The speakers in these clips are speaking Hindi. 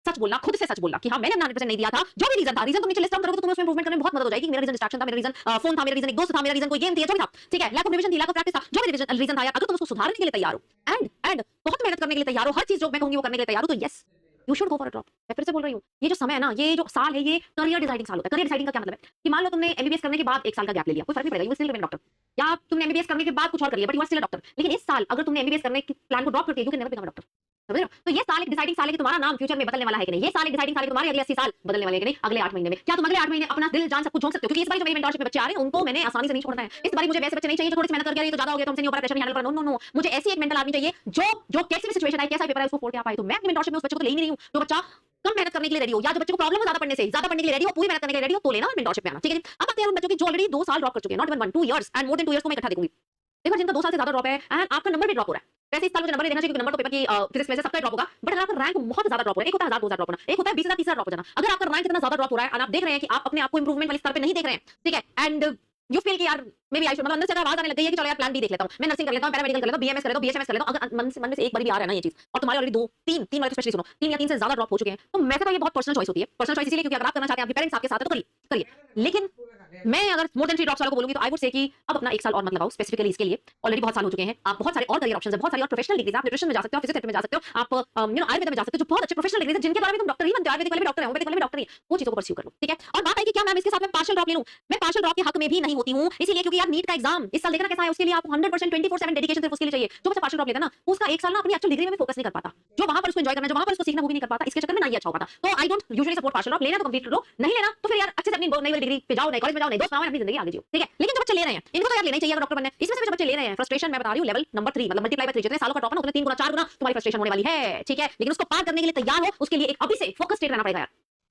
सच बोलना, खुद से सच बोलना कि हाँ मैंने अपना 100% नहीं दिया था, जो भी रीजन था, रीजन तुम नीचे लिस्ट डाउन करोगे तो तुम्हें उसमें इंप्रूवमेंट करने में बहुत मदद हो जाएगी। मेरा रीजन डिस्ट्रैक्शन था, मेरा रीजन फोन था, मेरा रीजन एक दोस्त था, मेरा रीजन कोई गेम थी, जो भी था, ठीक है, लैक ऑफ रिविजन थी, लैक ऑफ प्रैक्टिस था, जो भी रीजन था यार, अगर तुम उसको सुधारने के लिए तैयार हो एंड बहुत मेहनत करने के लिए तैयार हो, हर चीज जो मैं कहूंगी वो करने के लिए तैयार हो, तो yes you should go for a drop. मैं फिर से बोल रही हूँ, ये जो समय है ना, ये जो साल है, ये करियर डिसाइडिंग साल होता है। करियर डिसाइडिंग का क्या मतलब है कि मान लो तुमने एमबीबीएस करने के बाद एक साल का गैप ले लिया, कोई फर्क नहीं पड़ेगा, you will still remain doctor. या तुमने एमबीबीएस करने के बाद कुछ और कर लिया, but you are still doctor. लेकिन इस साल अगर तुमने एमबीबीएस करने के प्लान को ड्रॉप करके you can never become doctor. समझ रहे हो? तो ये साल एक डिसाइडिंग साल है कि तुम्हारा नाम फ्यूचर में बदलने वाला है कि नहीं। ये साल एक डिसाइडिंग साल है कि तुम्हारे अगले 80 साल बदलने वाले हैं कि नहीं, अगले 8 महीने में। क्या तुम अगले 8 महीने अपना दिल जान सब कुछ झोंक सकते हो? क्योंकि इस बार जो मेरी मेंटरशिप में बच्चे आ रहे हैं उनको मैंने आसानी से नहीं छोड़ना है। इस बार मुझे वैसे बच्चे नहीं चाहिए जो थोड़ी सी मेहनत करके आ रही है तो ज्यादा हो गया, तुमसे नहीं हो पा रहा, प्रेशर नहीं हैंडल कर रहा। नो नो नो, मुझे ऐसी एक मेंटल आदमी चाहिए जो कैसी भी सिचुएशन है, कैसा पेपर है, उसको फोड़ के आ पाए। तो मैं अपनी मेंटरशिप में उस बच्चे को ले ही नहीं हूं जो बच्चा कम मेहनत करने के लिए रेडी हो, या जो बच्चे को प्रॉब्लम हो ज्यादा पढ़ने से, ज्यादा पढ़ने के लिए रेडी हो, पूरी मेहनत करने के लिए रेडी हो, तो लेना मेंटरशिप में आना। ठीक है। अब आते हैं उन बच्चों की जो ऑलरेडी 2 साल ड्रॉप कर चुके हैं, not even 1 2 years and more than 2 years को मैं इकट्ठा देखूंगी। देखो जिनका 2 साल से ज्यादा ड्रॉप है एंड आपका नंबर भी ड्रॉप हो रहा है। वैसे इस साल मुझे नंबर नहीं देना चाहिए क्योंकि नंबर तो पेपर की फिजिक्स में से सबका ड्रॉप होगा, बट अगर आपका रैंक बहुत ज्यादा ड्रॉप हो रहा है, एक होता है 1000 2000 ड्रॉप होना, एक होता है 20000 3000 ड्रॉप हो जाना। अगर आपका रैंक इतना ज्यादा ड्रॉप हो रहा है और आप देख रहे हैं कि आप अपने आप को इंप्रूवमेंट वाले स्तर पे नहीं देख रहे हैं, ठीक है, एंड यू फील कि यार मे बी आई शुड, मतलब अंदर से आवाज आने लग गई है कि चलो यार प्लान बी देख लेता हूं, मैं नर्सिंग कर लेता हूं, पैरामेडिकल कर लेता हूं, बीएमएस कर लेता हूं, बीएचएमएस कर लेता हूं। अगर मन से एक बार भी आ रहा है ना ये चीज, और तुम्हारे ऑलरेडी 2 3 वाले स्पेशली सुनो 3 या 3 से ज्यादा ड्रॉप हो चुके हैं, तो मैं तो ये बहुत पर्सनल चॉइस होती है। पर्सनल चॉइस इसलिए क्योंकि अगर आप करना चाहते हैं, आपके पेरेंट्स आपके साथ है तो करिए। लेकिन मैं अगर मोर देन 3 ड्रॉप्स वालों को बोलूंगी तो आई वुड से कि अब अपना 1 साल और मत लगाओ स्पेसिफिकली इसके लिए। ऑलरेडी बहुत साल हो चुके हैं, आप बहुत सारे और करियर ऑप्शंस है, बहुत सारी और प्रोफेशनल डिग्रीज, आप न्यूट्रिशन में जा सकते हो, फिजियोथेरेपी में जा सकते हो, आप आयुर्वेद में जा सकते हो, जो बहुत अच्छे प्रोफेशनल डिग्रीज है जिनके द्वारा भी तुम डॉक्टर ही बनते हो। आयुर्वेदिक वाले भी डॉक्टर हैं, होम्योपैथिक वाले भी डॉक्टर हैं, वो चीजों को परस्यू कर लो। ठीक है। और बात आई कि क्या मैम इसके साथ मैं पार्शियल ड्रॉप ले लूं? मैं पार्शियल ड्रॉप के हक में भी नहीं होती हूं, इसीलिए क्योंकि यार नीट का एग्जाम इस साल देखना कैसा है, उसके लिए आपको 100% 24/7 डेडिकेशन सिर्फ उसके लिए चाहिए। जो बच्चा पार्शियल ड्रॉप लेता है ना, उसका 1 साल ना अपनी एक्चुअल डिग्री में भी फोकस नहीं कर पाता, जो वहां पर उसको एंजॉय करना है, जो वहां पर उसको सीखना, वो भी नहीं कर पाता। इसके चक्कर में ना ये अच्छा हो पाता। तो I don't usually support partial drop. लेना तो कंप्लीट कर लो, नहीं लेना तो फिर यार अच्छे से अपनी नई वाली डिग्री पे जाओ, नए कॉलेज में जाओ, नए दोस्त बनाओ, अपनी जिंदगी आगे जियो। ठीक है। लेकिन जो बच्चे ले रहे हैं इनको तो यार लेना ही चाहिए अगर डॉक्टर बनना है। इसमें से जो बच्चे ले रहे हैं, फ्रस्ट्रेशन मैं बता रही हूं लेवल नंबर 3, मतलब मल्टीप्लाई बाय 3, जितने सालों का ड्रॉप है ना उतने 3 गुना 4 गुना तुम्हारी फ्रस्ट्रेशन होने वाली है। ठीक है। लेकिन उसको पार करने के लिए तैयार हो, उसके लिए एक अभी से फोकस स्टेट रहना पड़ेगा यार।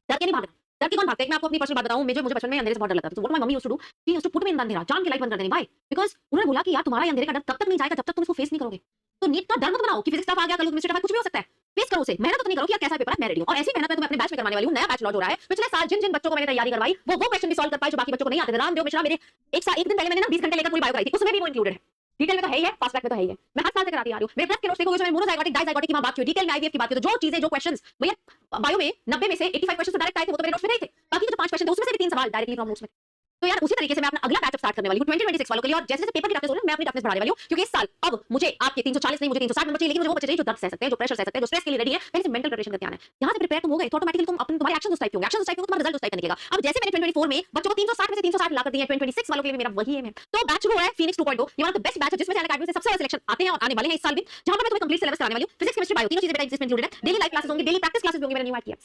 डर के नहीं भागना। डर के कौन भागता है? मैं आपको अपनी पर्सनल बात बताऊं, मुझे बचपन में अंधेरे से बहुत डर लगता था। तो what my mummy used to do, she used to put me in the andhera, जान के लाइट बंद कर देनी। व्हाई? बिकॉज़ उन्होंने बोला कि यार तुम्हारा ये अंधेरे का डर तब तक नहीं जाएगा जब तक तुम इसको फेस नहीं करोगे। तो नीट का डर मत बनाओ कि फिजिक्स टफ आ गया, कल केमिस्ट्री टफ है, कुछ भी हो सकता है। फेस करो उसे, मेहनत तो नहीं करो कि यार कैसा पेपर है, मैं रेडी हूं। और ऐसी मेहनत मैं तुम्हें अपने बैच में करवाने वाली हूं। नया बैच लॉन्च हो रहा है। पिछले साल जिन जिन बच्चों को मैंने तैयारी करवाई, वो क्वेश्चन भी सॉल्व कर पाए जो बाकी बच्चों को नहीं आते थे। रामदेव मिश्रा मेरे एक दिन पहले मैंने ना 20 घंटे लेकर पूरी बायो कराई थी, उसमें भी वो इंक्लूडेड है। डिटेल में तो है ही है, फास्ट ट्रैक में तो है ही है। मैं हर साल से कराती आ रही हूं। मेरे प्लस के नोट्स देखोगे, उसमें मोनोजाइगोटिक डाइजाइगोटिक की वहां बात की, डिटेल में आईवीएफ की बात की। तो जो चीजें, जो क्वेश्चंस भैया बायो में 90 में से 85 क्वेश्चंस तो डायरेक्ट आए थे, वो तो मेरे नोट्स में नहीं थे। बाकी जो 5 क्वेश्चन थे उसमें से भी 3 सवाल डायरेक्टली फ्रॉम नोट्स में। तो यार उसी तरीके से मैं अपना अगला बैच स्टार्ट करने वाली हूं 2026 वालों के लिए। और जैसे जैसे पेपर की टफनेस हो रही है, मैं अपनी टफनेस बढ़ाने वाली हूं, क्योंकि इस साल अब मुझे आपके 340 नहीं, मुझे 360 नंबर चाहिए। लेकिन मुझे वो बच्चे चाहिए जो दर्द सह सकते हैं, जो प्रेशर सह सकते हैं, जो स्ट्रेस के लिए रेडी है। पहले से मेंटल प्रिपरेशन करके आना है। यहां से प्रिपेयर तुम हो गए तो ऑटोमेटिकली तुम अपने तुम्हारे एक्शन उस टाइप के होंगे, एक्शन उस टाइप के, तुम्हारा रिजल्ट उस टाइप का निकलेगा। अब जैसे मैंने 2024 में बच्चों को 360 में से 360 ला कर दिए हैं, 2026 वालों के लिए भी मेरा वही एम है। तो बैच शुरू हो रहा है फिनिक्स 2.0, ये one of the best batch है जिसमें से अकेडमी से सबसे ज्यादा सिलेक्शन आते हैं और आने वाले हैं इस साल भी, जहां पर मैं तुम्हें कंप्लीट सिलेबस कराने वाली हूं। फिजिक्स केमिस्ट्री बायो तीनों चीजें बेटा इसमें इंक्लूडेड है। डेली लाइव क्लासेस होंगे, डेली प्रैक्टिस क्लासेस भी होंगी। मैंने न्यू ऐड किया।